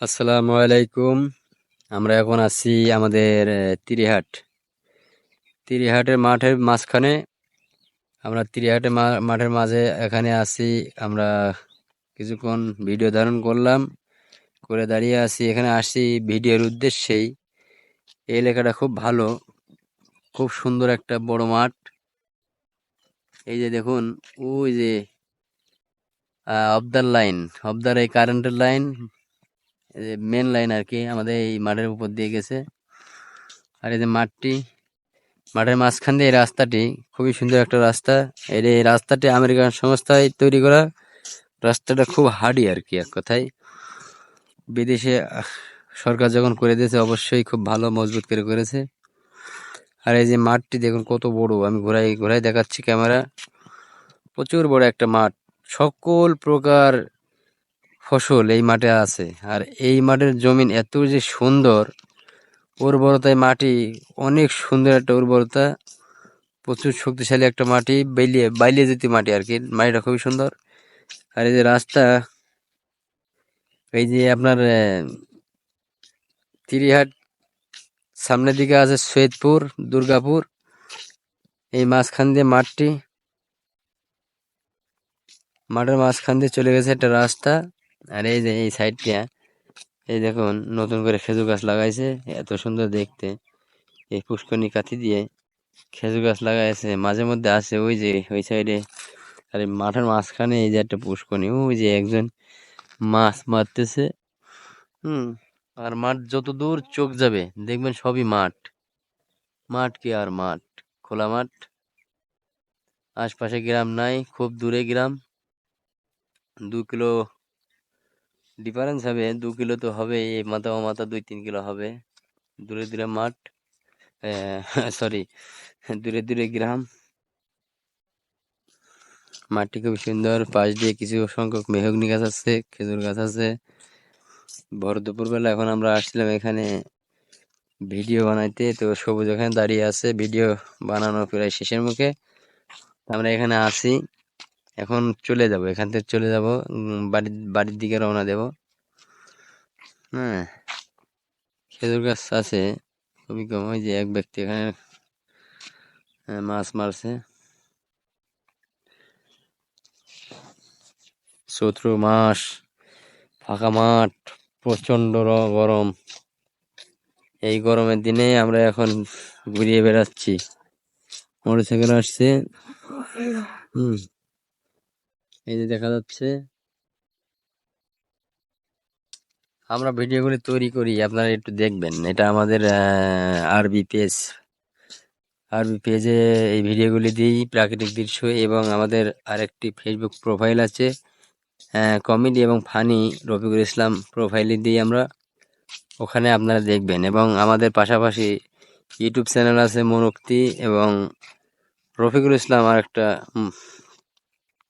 আসসালামু আলাইকুম। আমরা এখন আছি আমাদের তিরিহাট তিরিহাটের মাঠের মাঝখানে। আমরা তিরিহাটের মাঠের মাঝে এখানে আছি। আমরা কিছুক্ষণ ভিডিও ধারণ করলাম, করে দাঁড়িয়ে আছি। এখানে আসছি ভিডিওর উদ্দেশ্যেই। এই এলাকাটা খুব ভালো, খুব সুন্দর একটা বড় মাঠ। এই যে দেখুন, ওই যে অবদার লাইন, অবদার এই কারেন্টের লাইন, মেন লাইন আর কি, আমাদের এই মাঠের উপর দিয়ে গেছে। আর এই যে মাঠের মাঝখান দিয়ে এই রাস্তাটি, খুবই সুন্দর একটা রাস্তা। এই রাস্তাটি আমেরিকান সংস্থায় তৈরি করা। রাস্তাটা খুব হার্ডি আর কি, এক কথায়। বিদেশে সরকার যখন করে দিয়েছে, অবশ্যই খুব ভালো মজবুত করে করেছে। আর এই যে মাঠটি দেখুন কত বড়, আমি ঘোরাই ঘোরাই দেখাচ্ছি ক্যামেরা। প্রচুর বড় একটা মাঠ, সকল প্রকার ফসল এই মাঠে আছে। আর এই মাঠের জমিন এত যে সুন্দর, উর্বরতায় মাটি অনেক সুন্দর একটা উর্বরতা, প্রচুর শক্তিশালী একটা মাটি, বাইলিয়ে যেতে মাটি আর কি। মাটিটা খুবই সুন্দর। আর এই যে রাস্তা, এই যে আপনার তিরিহাট, সামনের দিকে আছে সৈয়দপুর, দুর্গাপুর। এই মাঝখান দিয়ে মাঠের মাঝখান দিয়ে চলে গেছে একটা রাস্তা। আর এই যে এই সাইডটা, এই দেখুন নতুন করে খেজুর গাছ লাগাইছে, এত সুন্দর দেখতে। এই পুষ্করণী কাঠি দিয়ে খেজুর গাছ লাগাইছে, মাঝে মধ্যে আসে ওই যে ওই সাইডে। আর এই মাঠের মাঝখানে এই যে একটা পুষ্করণী, ওই যে একজন মাছ মারতেছে। আর মাঠ যত দূর চোখ যাবে দেখবেন সবই মাঠ। মাঠ কি আর মাঠ, খোলা মাঠ। আশপাশে গ্রাম নাই, খুব দূরে গ্রাম। 2 কিলো ডিফারেন্স হবে, 2 কিলো তো হবে, এই মাথা ও মাথা 2-3 কিলো হবে। দূরে দূরে মাঠ, সরি, দূরে দূরে গ্রাম। মাঠটি খুব সুন্দর। পাশ দিয়ে কিছু সংখ্যক মেহগনি গাছ আছে, খেজুর গাছ আছে। ভর দুপুরবেলা এখন আমরা আসছিলাম এখানে ভিডিও বানাইতে। তো সবুজ ওখানে দাঁড়িয়ে আছে, ভিডিও বানানো প্রায় শেষের মুখে। আমরা এখানে আছি, এখন চলে যাব, এখান থেকে চলে যাব, বাড়ির দিকে রওনা দেব। হ্যাঁ, খেজুর গাছ আছে খুবই কম। ওই যে এক ব্যক্তি এখানে মাছ মারছে। চৈত্র মাস, ফাঁকা মাঠ, প্রচন্ড গরম। এই গরমের দিনে আমরা এখন ঘুরিয়ে বেড়াচ্ছি। মোটরসাইকেল আসছে, এই যে দেখা যাচ্ছে। আমরা ভিডিওগুলি তৈরি করি, আপনারা একটু দেখবেন। এটা আমাদের আরবি পেজে এই ভিডিওগুলি দিই, প্রাকৃতিক দৃশ্য। এবং আমাদের আরেকটি ফেসবুক প্রোফাইল আছে, কমেডি এবং ফানি রফিকুল ইসলাম প্রোফাইলে দিই আমরা, ওখানে আপনারা দেখবেন। এবং আমাদের পাশাপাশি ইউটিউব চ্যানেল আছে মনোক্তি এবং রফিকুল ইসলাম আর একটা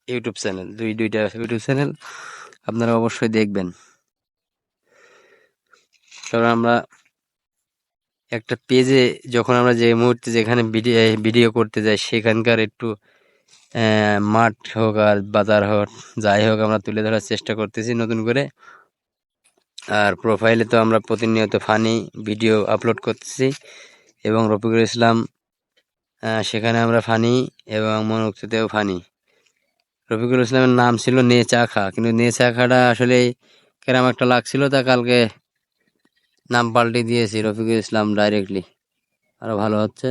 ইউটিউব চ্যানেল, দুইটা ইউটিউব চ্যানেল, আপনারা অবশ্যই দেখবেন। কারণ আমরা একটা পেজে যখন আমরা যে মুহূর্তে যেখানে ভিডিও করতে যাই, সেখানকার একটু মাঠ হোক আর বাজার হোক, যাই হোক, আমরা তুলে ধরার চেষ্টা করতেছি নতুন করে। আর প্রোফাইলে তো আমরা প্রতিনিয়ত ফানি ভিডিও আপলোড করতেছি। এবং রফিকুল ইসলাম, সেখানে আমরা ফানি, এবং মনোক্তিতেও ফানি। রফিকুল ইসলামের নাম ছিল নে চা খা, কিন্তু নে চা খাটা আসলে কেরাম একটা লাগছিল, তা কালকে নাম পাল্টে দিয়েছি রফিকুল ইসলাম ডাইরেক্টলি, আরো ভালো হচ্ছে।